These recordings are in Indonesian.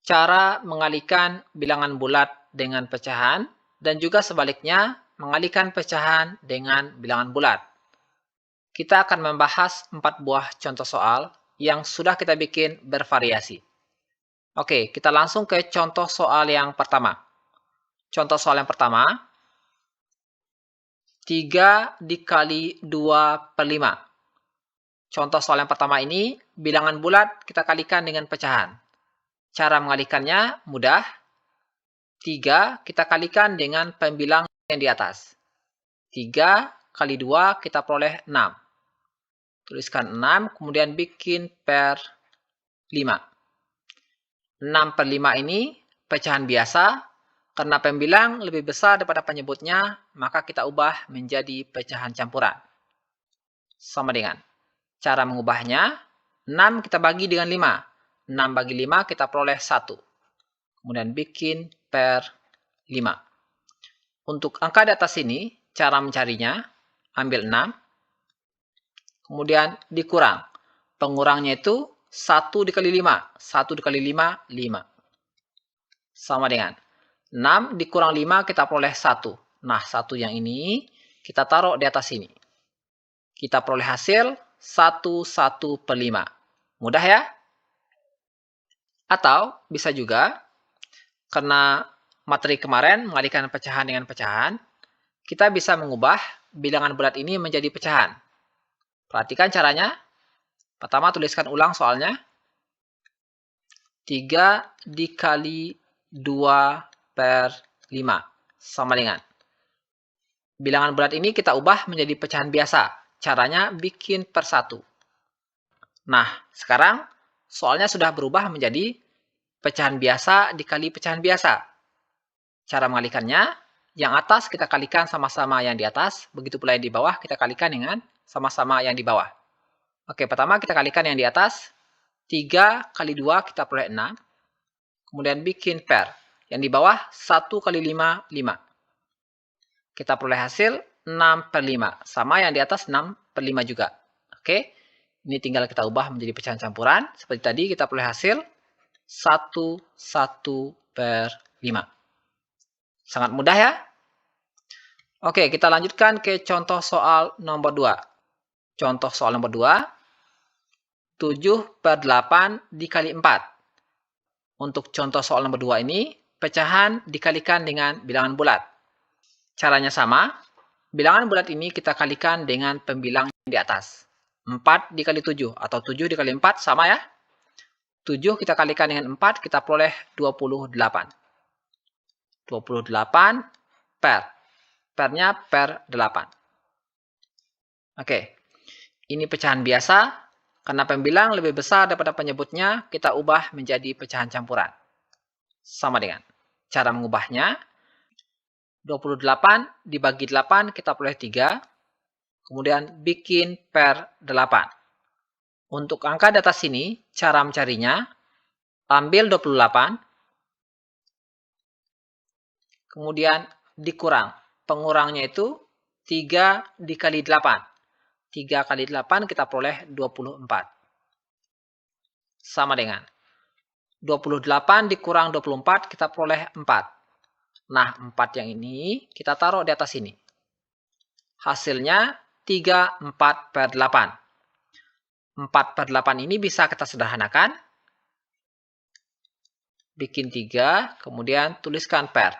Cara mengalihkan bilangan bulat dengan pecahan dan juga sebaliknya mengalihkan pecahan dengan bilangan bulat. Kita akan membahas 4 buah contoh soal yang sudah kita bikin bervariasi. Oke, kita langsung ke contoh soal yang pertama. Contoh soal yang pertama, 3 dikali 2 per 5. Contoh soal yang pertama ini, bilangan bulat kita kalikan dengan pecahan. Cara mengalihkannya mudah. 3 kita kalikan dengan pembilang yang di atas. 3 kali 2 kita peroleh 6. Tuliskan 6, kemudian bikin per 5. 6 per 5 ini pecahan biasa. Karena pembilang lebih besar daripada penyebutnya, maka kita ubah menjadi pecahan campuran. Sama dengan. Cara mengubahnya, 6 kita bagi dengan 5. 6 bagi 5 kita peroleh 1. Kemudian bikin per 5. Untuk angka di atas ini, cara mencarinya, ambil 6. Kemudian dikurang. Pengurangnya itu 1 dikali 5. 1 dikali 5, 5. Sama dengan 6 dikurang 5 kita peroleh 1. Nah, 1 yang ini kita taruh di atas sini. Kita peroleh hasil 1 per 5. Mudah ya? Atau bisa juga, karena materi kemarin mengalihkan pecahan dengan pecahan, kita bisa mengubah bilangan bulat ini menjadi pecahan. Perhatikan caranya. Pertama, tuliskan ulang soalnya. 3 dikali 2 per 5 sama dengan. Bilangan bulat ini kita ubah menjadi pecahan biasa. Caranya bikin per 1. Nah, sekarang soalnya sudah berubah menjadi pecahan biasa dikali pecahan biasa. Cara mengalihkannya, yang atas kita kalikan sama-sama yang di atas, begitu pula yang di bawah kita kalikan dengan sama-sama yang di bawah. Oke, pertama kita kalikan yang di atas. 3 kali 2 kita peroleh 6. Kemudian bikin per. Yang di bawah 1 kali 5, 5. Kita peroleh hasil 6 per 5. Sama yang di atas 6 per 5 juga. Oke, ini tinggal kita ubah menjadi pecahan campuran. Seperti tadi kita peroleh hasil 1 per 5. Sangat mudah ya. Oke, kita lanjutkan ke contoh soal nomor 2. Contoh soal nomor 2. 7 per 8 dikali 4. Untuk contoh soal nomor 2 ini, pecahan dikalikan dengan bilangan bulat. Caranya sama. Bilangan bulat ini kita kalikan dengan pembilang yang di atas. 4 dikali 7 atau 7 dikali 4 sama ya. 7 kita kalikan dengan 4, kita peroleh 28. 28 per. Pernya per 8. Oke. Ini pecahan biasa. Karena pembilang lebih besar daripada penyebutnya, kita ubah menjadi pecahan campuran. Sama dengan. Cara mengubahnya, 28 dibagi 8 kita peroleh 3. Kemudian bikin per 8. Untuk angka di atas sini, cara mencarinya, ambil 28. Kemudian dikurang. Pengurangnya itu 3 dikali 8. 3 kali 8 kita peroleh 24. Sama dengan 28 dikurang 24 kita peroleh 4. Nah, 4 yang ini kita taruh di atas sini. Hasilnya 34 per 8. 4 per 8 ini bisa kita sederhanakan. Bikin 3, kemudian tuliskan per.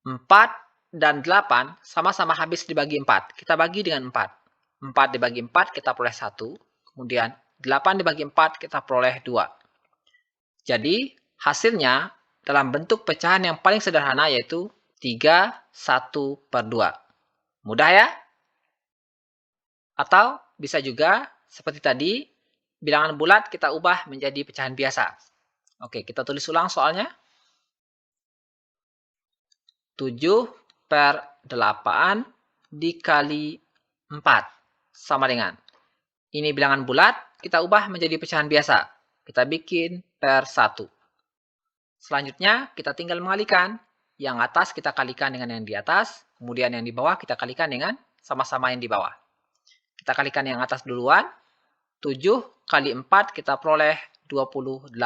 4 dan 8 sama-sama habis dibagi 4. Kita bagi dengan 4. 4 dibagi 4 kita peroleh 1. Kemudian 8 dibagi 4 kita peroleh 2. Jadi hasilnya dalam bentuk pecahan yang paling sederhana yaitu 3, 1 per 2. Mudah ya? Atau bisa juga seperti tadi, bilangan bulat kita ubah menjadi pecahan biasa. Oke, kita tulis ulang soalnya. 7 per 8 dikali 4. Sama dengan. Ini bilangan bulat, kita ubah menjadi pecahan biasa. Kita bikin per 1. Selanjutnya, kita tinggal mengalihkan. Yang atas kita kalikan dengan yang di atas. Kemudian yang di bawah kita kalikan dengan sama-sama yang di bawah. Kita kalikan yang atas duluan. 7 kali 4 kita peroleh 28.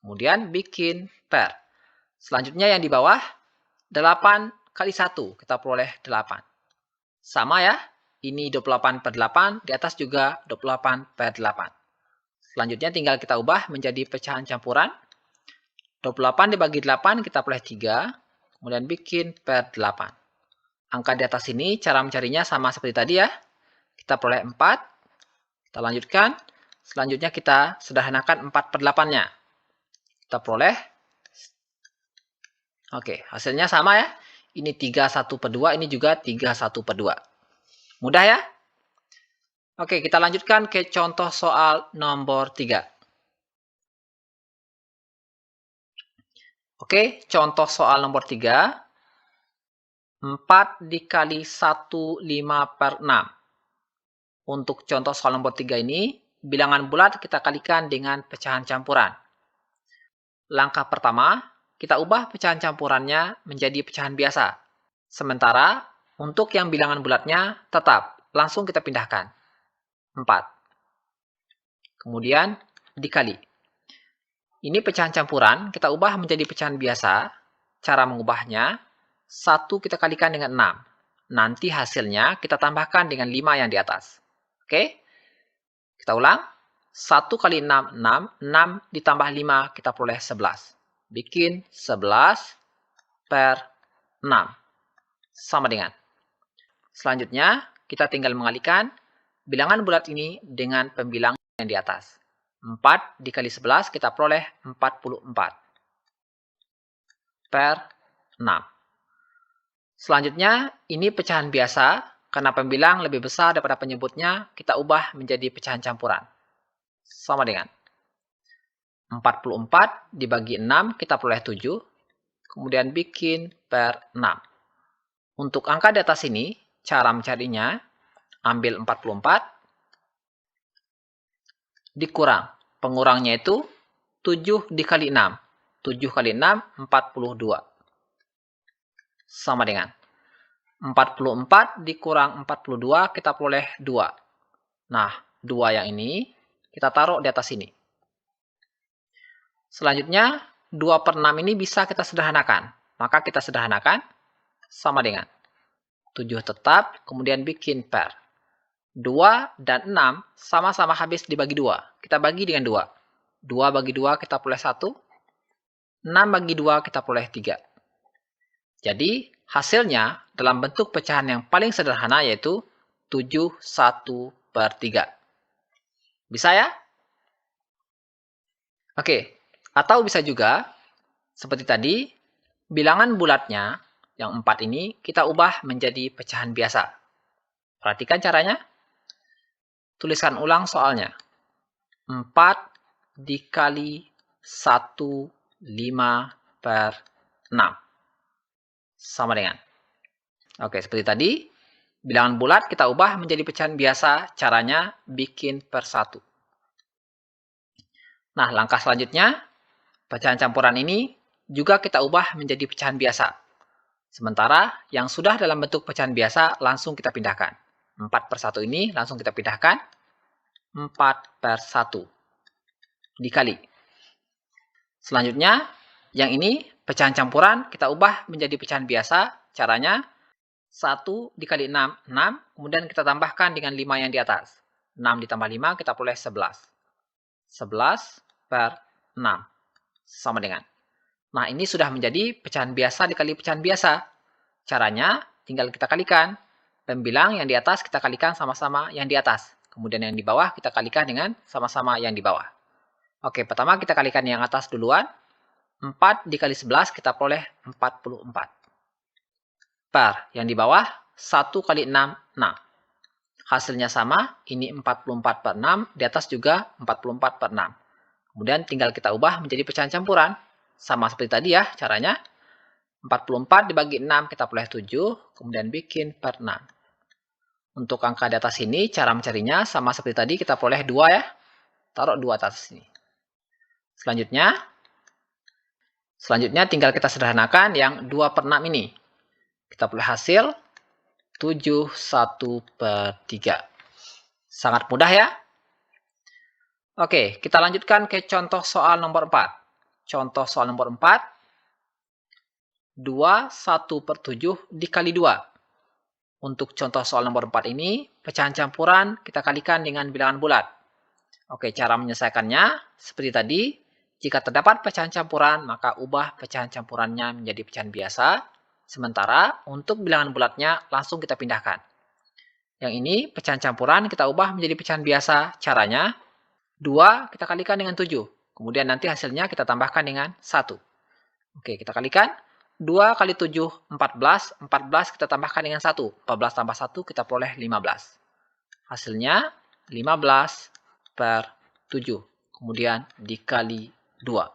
Kemudian bikin per. Selanjutnya yang di bawah, 8 kali 1, kita peroleh 8. Sama ya, ini 28 per 8, di atas juga 28 per 8. Selanjutnya tinggal kita ubah menjadi pecahan campuran. 28 dibagi 8, kita peroleh 3, kemudian bikin per 8. Angka di atas ini, cara mencarinya sama seperti tadi ya. Kita peroleh 4, kita lanjutkan. Selanjutnya kita sederhanakan 4 per 8-nya. Kita peroleh. Oke, hasilnya sama ya. Ini 31 per 2, ini juga 31 per 2. Mudah ya? Oke, kita lanjutkan ke contoh soal nomor 3. Oke, contoh soal nomor 3. 4 dikali 1, 5 per 6. Untuk contoh soal nomor 3 ini, bilangan bulat kita kalikan dengan pecahan campuran. Langkah pertama, kita ubah pecahan campurannya menjadi pecahan biasa. Sementara, untuk yang bilangan bulatnya tetap, langsung kita pindahkan. 4. Kemudian, dikali. Ini pecahan campuran, kita ubah menjadi pecahan biasa. Cara mengubahnya, 1 kita kalikan dengan 6. Nanti hasilnya kita tambahkan dengan 5 yang di atas. Oke? Kita ulang. 1 kali 6, 6. 6 ditambah 5, kita peroleh 11. Bikin 11 per 6. Sama dengan. Selanjutnya, kita tinggal mengalihkan bilangan bulat ini dengan pembilang yang di atas. 4 dikali 11, kita peroleh 44 per 6. Selanjutnya, ini pecahan biasa. Karena pembilang lebih besar daripada penyebutnya, kita ubah menjadi pecahan campuran. Sama dengan 44 dibagi 6, kita peroleh 7. Kemudian bikin per 6. Untuk angka di atas ini, cara mencarinya, ambil 44, dikurang. Pengurangnya itu 7 dikali 6. 7 kali 6, 42. Sama dengan 44 dikurang 42, kita peroleh 2. Nah, 2 yang ini kita taruh di atas sini. Selanjutnya, 2 per 6 ini bisa kita sederhanakan. Maka kita sederhanakan sama dengan 7 tetap, kemudian bikin per. 2 dan 6 sama-sama habis dibagi 2. Kita bagi dengan 2. 2 bagi 2 kita peroleh 1. 6 bagi 2 kita peroleh 3. Jadi, hasilnya dalam bentuk pecahan yang paling sederhana yaitu 71 per 3. Bisa ya? Oke, atau bisa juga, seperti tadi, bilangan bulatnya yang 4 ini kita ubah menjadi pecahan biasa. Perhatikan caranya. Tuliskan ulang soalnya. 4 dikali 1, 5 per 6. Sama dengan. Oke, seperti tadi, bilangan bulat kita ubah menjadi pecahan biasa, caranya bikin per 1. Nah, langkah selanjutnya, pecahan campuran ini juga kita ubah menjadi pecahan biasa. Sementara yang sudah dalam bentuk pecahan biasa langsung kita pindahkan. 4 per 1 ini langsung kita pindahkan. 4 per 1. Dikali. Selanjutnya, yang ini pecahan campuran kita ubah menjadi pecahan biasa. Caranya 1 dikali 6, 6. Kemudian kita tambahkan dengan 5 yang di atas. 6 ditambah 5 kita peroleh 11. 11 per 6. Sama dengan. Nah, ini sudah menjadi pecahan biasa dikali pecahan biasa. Caranya tinggal kita kalikan. Pembilang yang di atas kita kalikan sama-sama yang di atas. Kemudian yang di bawah kita kalikan dengan sama-sama yang di bawah. Oke, pertama kita kalikan yang atas duluan. 4 dikali 11 kita peroleh 44. Per yang di bawah 1 kali 6, 6. Hasilnya sama, ini 44 per 6, di atas juga 44 per 6. Kemudian tinggal kita ubah menjadi pecahan campuran. Sama seperti tadi ya caranya. 44 dibagi 6 kita peroleh 7, kemudian bikin per 6. Untuk angka di atas ini, cara mencarinya sama seperti tadi, kita peroleh 2 ya. Taruh 2 atas sini. Selanjutnya tinggal kita sederhanakan yang 2 per 6 ini. Kita peroleh hasil 71 per 3. Sangat mudah ya. Oke, kita lanjutkan ke contoh soal nomor 4. contoh soal nomor 4, 2 1/7 dikali 2. Untuk contoh soal nomor 4 ini, pecahan campuran kita kalikan dengan bilangan bulat. Oke, cara menyelesaikannya seperti tadi. Jika terdapat pecahan campuran, maka ubah pecahan campurannya menjadi pecahan biasa. Sementara untuk bilangan bulatnya langsung kita pindahkan. Yang ini pecahan campuran kita ubah menjadi pecahan biasa. Caranya 2 kita kalikan dengan 7. Kemudian nanti hasilnya kita tambahkan dengan 1. Oke, kita kalikan. 2 kali 7, 14. 14 kita tambahkan dengan 1. 14 tambah 1 kita peroleh 15. Hasilnya 15/7. Kemudian dikali 2.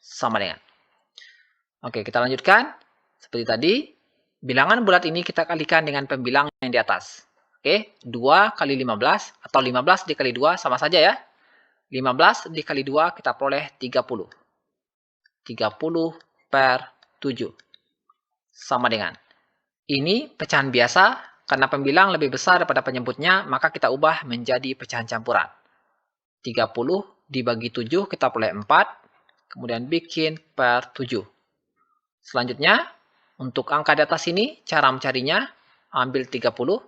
Sama dengan. Oke, kita lanjutkan. Seperti tadi, bilangan bulat ini kita kalikan dengan pembilang yang di atas. Oke, 2 kali 15 atau 15 dikali 2 sama saja ya. 15 dikali 2 kita peroleh 30. 30/7. Sama dengan. Ini pecahan biasa, karena pembilang lebih besar daripada penyebutnya, maka kita ubah menjadi pecahan campuran. 30 dibagi 7 kita peroleh 4. Kemudian bikin per 7. Selanjutnya, untuk angka di atas ini, cara mencarinya, ambil 30.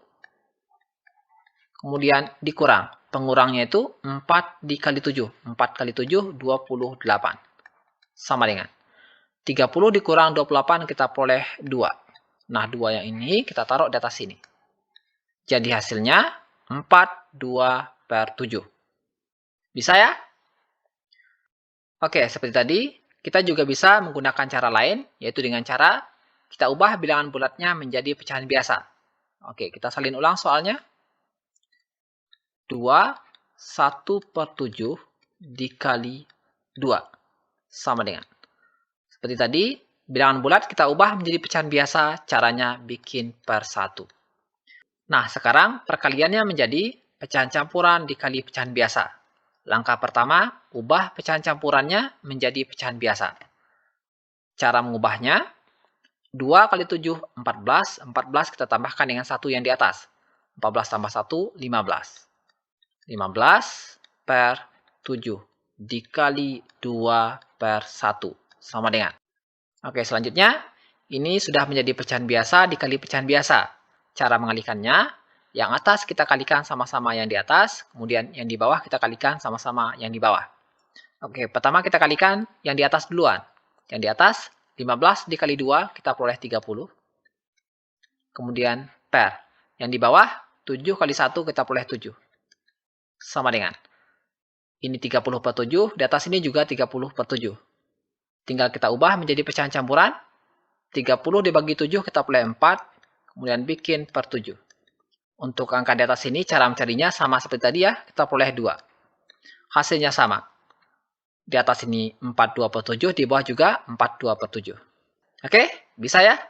Kemudian dikurang. Pengurangnya itu 4 dikali 7. 4 kali 7, 28. Sama dengan. 30 dikurang 28 kita peroleh 2. Nah, 2 yang ini kita taruh di atas sini. Jadi hasilnya 42/7. Bisa ya? Oke, seperti tadi, kita juga bisa menggunakan cara lain, yaitu dengan cara kita ubah bilangan bulatnya menjadi pecahan biasa. Oke, kita salin ulang soalnya. 2 1/7 dikali 2. Sama dengan. Seperti tadi, bilangan bulat kita ubah menjadi pecahan biasa, caranya bikin per 1. Nah, sekarang perkaliannya menjadi pecahan campuran dikali pecahan biasa. Langkah pertama, ubah pecahan campurannya menjadi pecahan biasa. Cara mengubahnya, 2 kali 7, 14. 14 kita tambahkan dengan 1 yang di atas. 14 tambah 1, 15. 15/7 dikali 2/1. Sama dengan. Oke, selanjutnya, ini sudah menjadi pecahan biasa dikali pecahan biasa. Cara mengalihkannya, yang atas kita kalikan sama-sama yang di atas, kemudian yang di bawah kita kalikan sama-sama yang di bawah. Oke, pertama kita kalikan yang di atas duluan. Yang di atas, 15 dikali 2, kita peroleh 30. Kemudian per. Yang di bawah, 7 kali 1, kita peroleh 7. Sama dengan. Ini 30/7, di atas ini juga 30/7. Tinggal kita ubah menjadi pecahan campuran. 30 dibagi 7, kita peroleh 4. Kemudian bikin per 7. Untuk angka di atas ini, cara mencarinya sama seperti tadi ya, kita peroleh 2. Hasilnya sama. Di atas ini 42/7, di bawah juga 42/7. Oke, bisa ya?